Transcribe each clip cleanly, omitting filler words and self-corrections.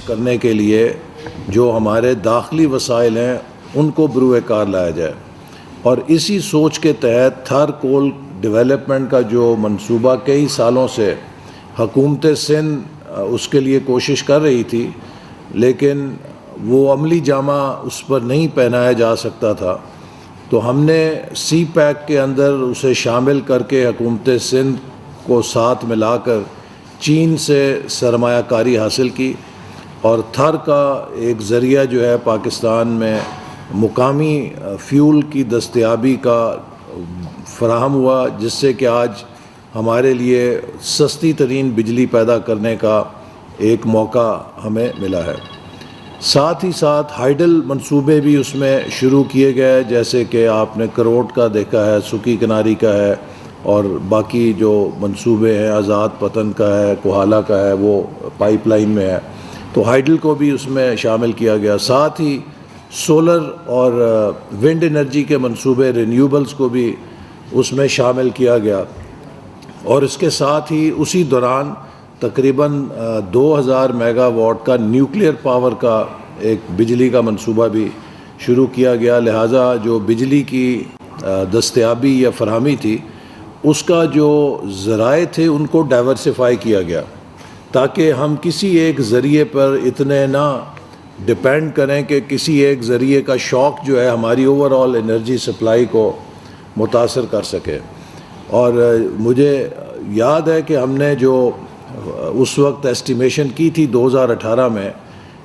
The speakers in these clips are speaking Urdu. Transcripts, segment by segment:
کرنے کے لیے جو ہمارے داخلی وسائل ہیں ان کو بروئے کار لایا جائے، اور اسی سوچ کے تحت تھر کول ڈیولپمنٹ کا جو منصوبہ کئی سالوں سے حکومت سندھ اس کے لیے کوشش کر رہی تھی، لیکن وہ عملی جامہ اس پر نہیں پہنایا جا سکتا تھا، تو ہم نے سی پیک کے اندر اسے شامل کر کے حکومت سندھ کو ساتھ ملا کر چین سے سرمایہ کاری حاصل کی، اور تھر کا ایک ذریعہ جو ہے پاکستان میں مقامی فیول کی دستیابی کا فراہم ہوا، جس سے کہ آج ہمارے لیے سستی ترین بجلی پیدا کرنے کا ایک موقع ہمیں ملا ہے۔ ساتھ ہی ساتھ ہائیڈل منصوبے بھی اس میں شروع کیے گئے، جیسے کہ آپ نے کروٹ کا دیکھا ہے، سکی کناری کا ہے، اور باقی جو منصوبے ہیں آزاد پتن کا ہے، کوہالہ کا ہے، وہ پائپ لائن میں ہے، تو ہائیڈل کو بھی اس میں شامل کیا گیا۔ ساتھ ہی سولر اور ونڈ انرجی کے منصوبے رینیوبلز کو بھی اس میں شامل کیا گیا، اور اس کے ساتھ ہی اسی دوران تقریباً 2000 میگا واٹ کا نیوکلیئر پاور کا ایک بجلی کا منصوبہ بھی شروع کیا گیا۔ لہٰذا جو بجلی کی دستیابی یا فراہمی تھی، اس کا جو ذرائع تھے ان کو ڈائیورسفائی کیا گیا، تاکہ ہم کسی ایک ذریعے پر اتنے نہ ڈپینڈ کریں کہ کسی ایک ذریعے کا شاک جو ہے ہماری اوور آل انرجی سپلائی کو متاثر کر سکے۔ اور مجھے یاد ہے کہ ہم نے جو اس وقت ایسٹیمیشن کی تھی 2018 میں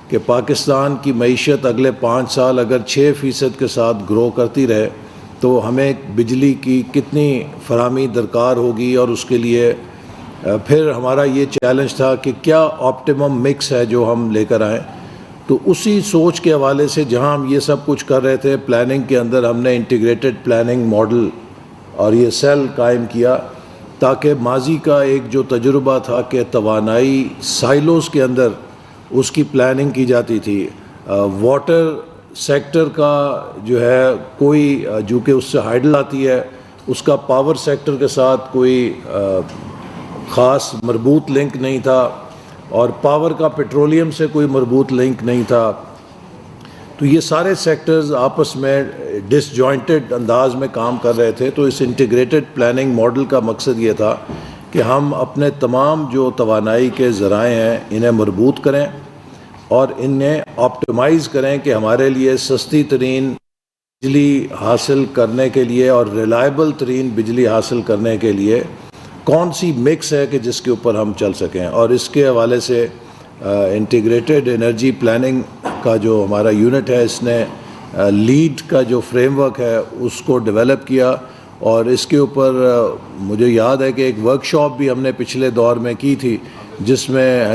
کہ پاکستان کی معیشت اگلے 5 سال اگر 6% کے ساتھ گرو کرتی رہے تو ہمیں بجلی کی کتنی فراہمی درکار ہوگی، اور اس کے لیے پھر ہمارا یہ چیلنج تھا کہ کیا آپٹیمم مکس ہے جو ہم لے کر آئیں۔ تو اسی سوچ کے حوالے سے جہاں ہم یہ سب کچھ کر رہے تھے، پلاننگ کے اندر ہم نے انٹیگریٹڈ پلاننگ ماڈل اور یہ سیل قائم کیا، تاکہ ماضی کا ایک جو تجربہ تھا کہ توانائی سائلوز کے اندر اس کی پلاننگ کی جاتی تھی، واٹر سیکٹر کا جو ہے کوئی جو کہ اس سے ہائیڈل آتی ہے، اس کا پاور سیکٹر کے ساتھ کوئی خاص مربوط لنک نہیں تھا، اور پاور کا پیٹرولیم سے کوئی مربوط لنک نہیں تھا، تو یہ سارے سیکٹرز آپس میں ڈس جوائنٹڈ انداز میں کام کر رہے تھے۔ تو اس انٹیگریٹڈ پلاننگ ماڈل کا مقصد یہ تھا کہ ہم اپنے تمام جو توانائی کے ذرائع ہیں انہیں مربوط کریں اور انہیں آپٹیمائز کریں کہ ہمارے لیے سستی ترین بجلی حاصل کرنے کے لیے اور ریلائبل ترین بجلی حاصل کرنے کے لیے کون سی مکس ہے کہ جس کے اوپر ہم چل سکیں۔ اور اس کے حوالے سے انٹیگریٹڈ انرجی پلاننگ کا جو ہمارا یونٹ ہے، اس نے لیڈ کا جو فریم ورک ہے اس کو ڈیولپ کیا، اور اس کے اوپر مجھے یاد ہے کہ ایک ورکشاپ بھی ہم نے پچھلے دور میں کی تھی، جس میں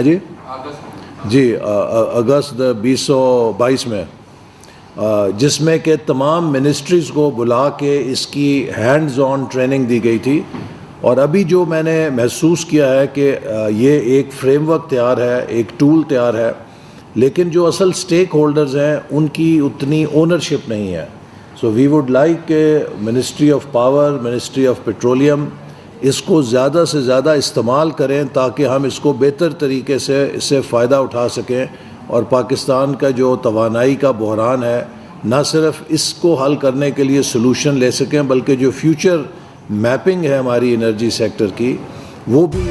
اگست 2022 میں، جس میں کہ تمام منسٹریز کو بلا کے اس کی ہینڈز آن ٹریننگ دی گئی تھی۔ اور ابھی جو میں نے محسوس کیا ہے کہ یہ ایک فریم ورک تیار ہے، ایک ٹول تیار ہے، لیکن جو اصل سٹیک ہولڈرز ہیں ان کی اتنی اونرشپ نہیں ہے۔ سو وی وڈ لائک کہ ministry of power, ministry of petroleum اس کو زیادہ سے زیادہ استعمال کریں، تاکہ ہم اس کو بہتر طریقے سے اس سے فائدہ اٹھا سکیں، اور پاکستان کا جو توانائی کا بحران ہے نہ صرف اس کو حل کرنے کے لیے سلوشن لے سکیں، بلکہ جو فیوچر میپنگ ہے ہماری انرجی سیکٹر کی وہ بھی